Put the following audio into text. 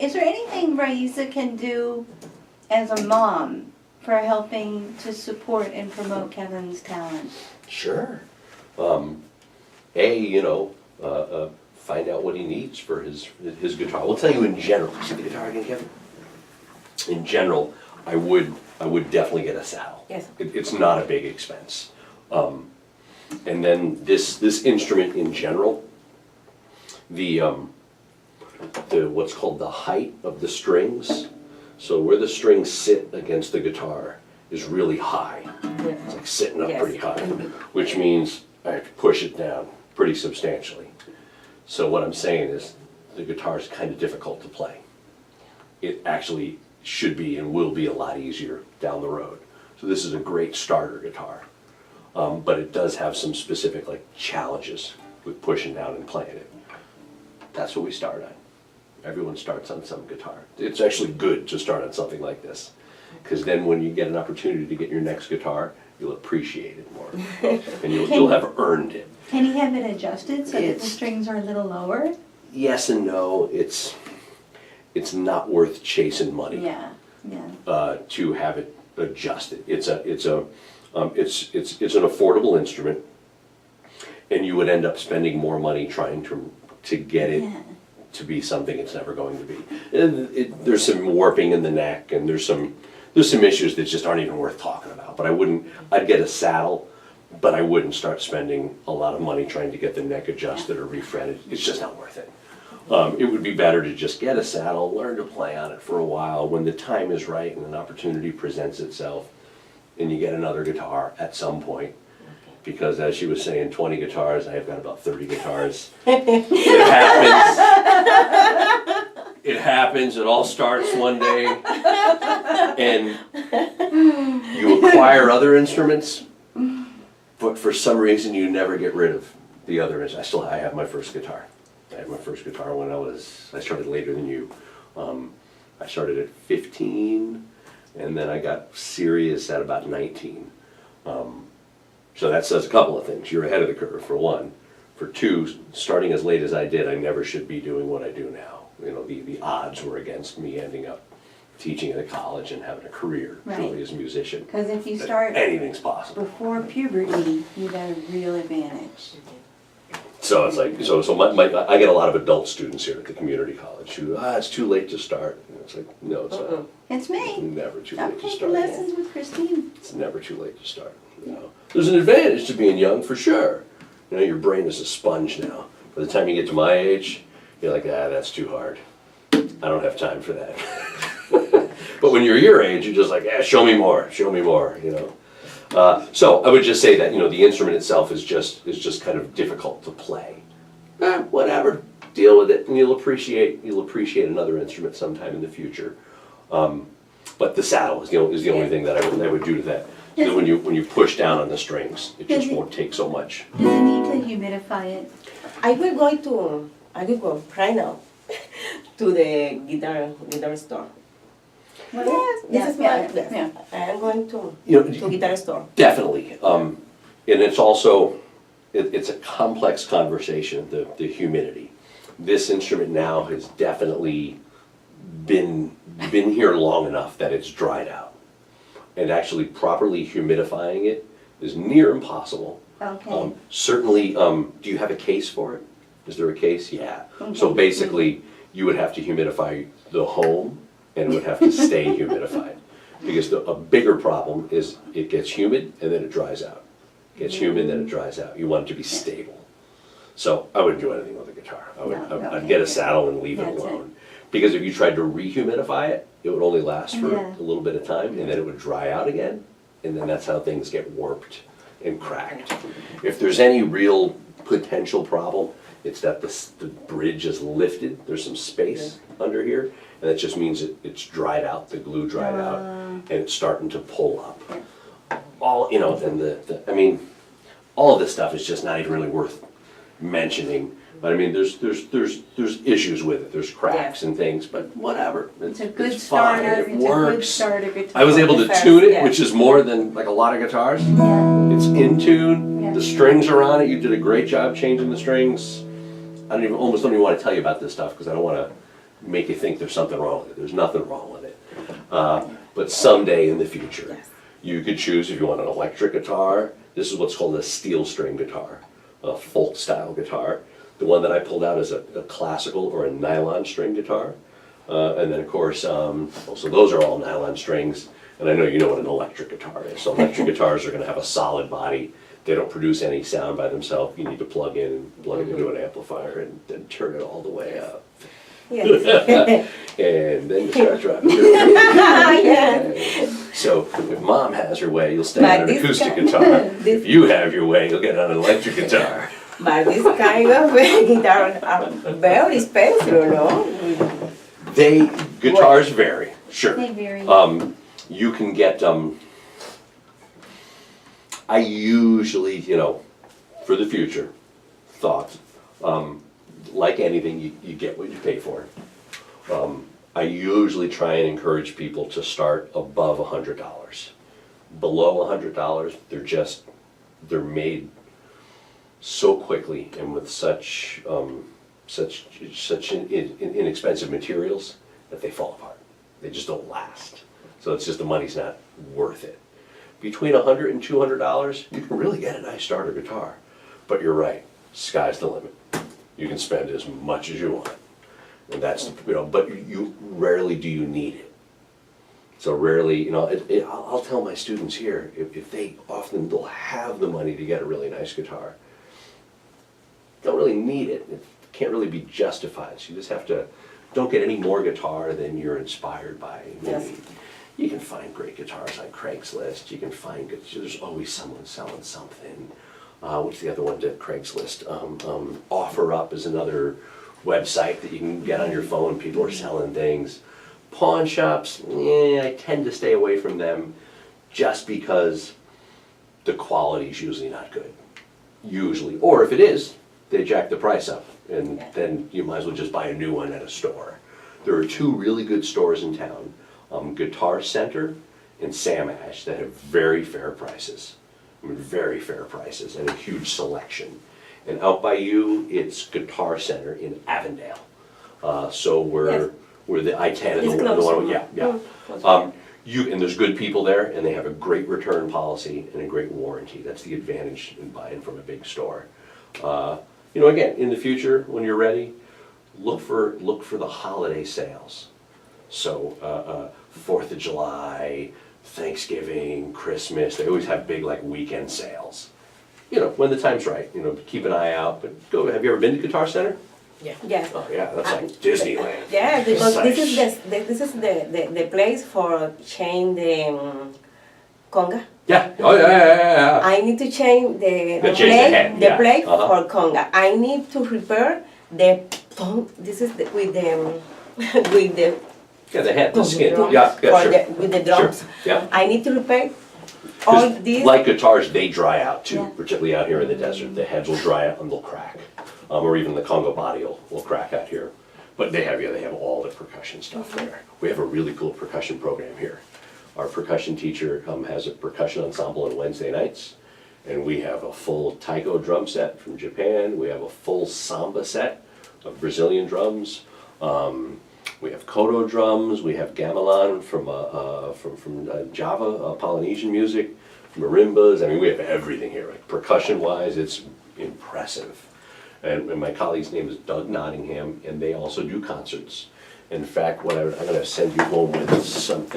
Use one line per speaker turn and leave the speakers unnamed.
Is there anything Raiza can do as a mom for helping to support and promote Kevin's talent?
Sure. Find out what he needs for his guitar. We'll tell you in general. See the guitar again, Kevin? In general, I would definitely get a saddle.
Yes.
It's not a big expense. And then this instrument in general, the what's called the height of the strings, so where the strings sit against the guitar is really high. It's like sitting up pretty high, which means I have to push it down pretty substantially. So what I'm saying is the guitar is kind of difficult to play. It actually should be and will be a lot easier down the road. So this is a great starter guitar, but it does have some specific challenges with pushing down and playing it. That's what we start on. Everyone starts on some guitar. It's actually good to start on something like this, because then when you get an opportunity to get your next guitar, you'll appreciate it more, and you'll have earned it.
Can he have it adjusted so that the strings are a little lower?
Yes and no. It's not worth chasing money.
Yeah.
To have it adjusted. It's an affordable instrument, and you would end up spending more money trying to get it to be something it's never going to be. And there's some warping in the neck, and there's some issues that just aren't even worth talking about. But I'd get a saddle, but I wouldn't start spending a lot of money trying to get the neck adjusted or refretted. It's just not worth it. It would be better to just get a saddle, learn to play on it for a while. When the time is right and an opportunity presents itself, and you get another guitar at some point. Because as she was saying, 20 guitars, I've got about 30 guitars. It happens, it all starts one day, and you acquire other instruments, but for some reason you never get rid of the other instruments. I have my first guitar. I had my first guitar when I started later than you. I started at 15, and then I got serious at about 19. So that says a couple of things. You're ahead of the curve, for one. For two, starting as late as I did, I never should be doing what I do now. The odds were against me ending up teaching at a college and having a career truly as a musician.
Because if you start
anything's possible.
before puberty, you got a real advantage.
So it's like, I get a lot of adult students here at the community college who, it's too late to start. And it's like, no, it's not.
It's me.
It's never too
I'm
late to
taking
start.
lessons with Christine.
It's never too late to start. There's an advantage to being young for sure. Your brain is a sponge now. By the time you get to my age, you're like, that's too hard. I don't have time for that. But when you're your age, you're just like, show me more, So I would just say that the instrument itself is just kind of difficult to play. Whatever, deal with it, and you'll appreciate another instrument sometime in the future. But the saddle is the only thing that I would do to that. So that when you push down on the strings, it just won't take so much.
Does it need to humidify it?
I will go right now to the guitar store. Yes, I am going to guitar store.
Definitely, and it's also it's a complex conversation. The humidity. This instrument now has definitely been here long enough that it's dried out. And actually properly humidifying it is near impossible.
Okay.
Certainly, do you have a case for it? Is there a case? Yeah. So basically, you would have to humidify the home, and it would have to stay humidified. Because a bigger problem is it gets humid, and then it dries out. It gets humid, then it dries out. You want it to be stable. So I wouldn't do anything with a guitar. I'd get a saddle and leave it alone. Because if you tried to rehumidify it, it would only last for a little bit of time, and then it would dry out again, and then that's how things get warped and cracked. If there's any real potential problem, it's that the bridge is lifted, there's some space under here, and that just means it's dried out, the glue dried out, and it's starting to pull up. All, and all of this stuff is just not even really worth mentioning. But I mean, there's issues with it. There's cracks and things, but whatever.
It's a good
fine.
starter.
It works.
A good starter guitar.
I was able to tune it, which is more than a lot of guitars. It's in tune. The strings are on it. You did a great job changing the strings. I almost don't even want to tell you about this stuff because I don't want to make you think there's something wrong with it. There's nothing wrong with it. But someday in the future,
Yes.
you could choose if you want an electric guitar. This is what's called a steel string guitar, a folk style guitar. The one that I pulled out is a classical or a nylon string guitar. And then of course, so those are all nylon strings. And I know you know what an electric guitar is. So electric guitars are going to have a solid body. They don't produce any sound by themselves. You need to plug it into an amplifier and then turn it all the way up.
Yes.
And then you start driving. So if mom has her way, you'll stay
But
on an
this
acoustic
guy-
guitar. If you have your way, you'll get on an electric guitar.
But this kind of guitar are very expensive, no?
Guitars vary, sure.
They vary.
You can get, I usually, for the future, thought, like anything, you get what you pay for. I usually try and encourage people to start above $100. Below $100, they're made so quickly and with such inexpensive materials that they fall apart. They just don't last. So it's just the money's not worth it. Between $100 and $200, you can really get a nice starter guitar. But you're right, sky's the limit. You can spend as much as you want. And that's, but you rarely do you need it. So rarely, I'll tell my students here, if they'll have the money to get a really nice guitar. Don't really need it. It can't really be justified. So you just have to, don't get any more guitar than you're inspired by.
Yes.
You can find great guitars on Craigslist. You can find there's always someone selling something. What's the other one that Craigslist? OfferUp is another website that you can get on your phone. People are selling things. Pawn shops, I tend to stay away from them just because the quality is usually not good. Usually. Or if it is, they jack the price up. And then you might as well just buy a new one at a store. There are two really good stores in town, Guitar Center and Sam Ash, that have very fair prices. Very fair prices and a huge selection. And out by you, it's Guitar Center in Avondale. So we're the I-10 and the one, yeah. And there's good people there, and they have a great return policy and a great warranty. That's the advantage in buying from a big store. Again, in the future, when you're ready, look for the holiday sales. So 4th of July, Thanksgiving, Christmas, they always have big weekend sales. When the time's right, keep an eye out. But have you ever been to Guitar Center?
Yeah. Yes.
Oh yeah, that's like Disneyland.
Yeah, because
Nice.
this is the place for change the conga.
Yeah. Oh yeah.
I need to change the
change the head, yeah.
plate
Uh-huh.
for conga. I need to repair the this is with the with the
Yeah, the head, the skin.
drums
Yeah,
for
sure.
with the drums.
Sure. Yeah.
I need to repair all
'Cause
these.
like guitars, they dry out too,
Yeah.
particularly out here in the desert. The heads will dry out and they'll crack. Or even the Congo body will crack out here. But they have all the percussion stuff there. We have a really cool percussion program here. Our percussion teacher has a percussion ensemble on Wednesday nights. And we have a full taiko drum set from Japan. We have a full samba set of Brazilian drums. We have koto drums. We have gamelan from Java, Polynesian music, marimbas. I mean, we have everything here. Percussion-wise, it's impressive. And my colleague's name is Doug Nottingham, and they also do concerts. In fact, I'm going to send you home with something.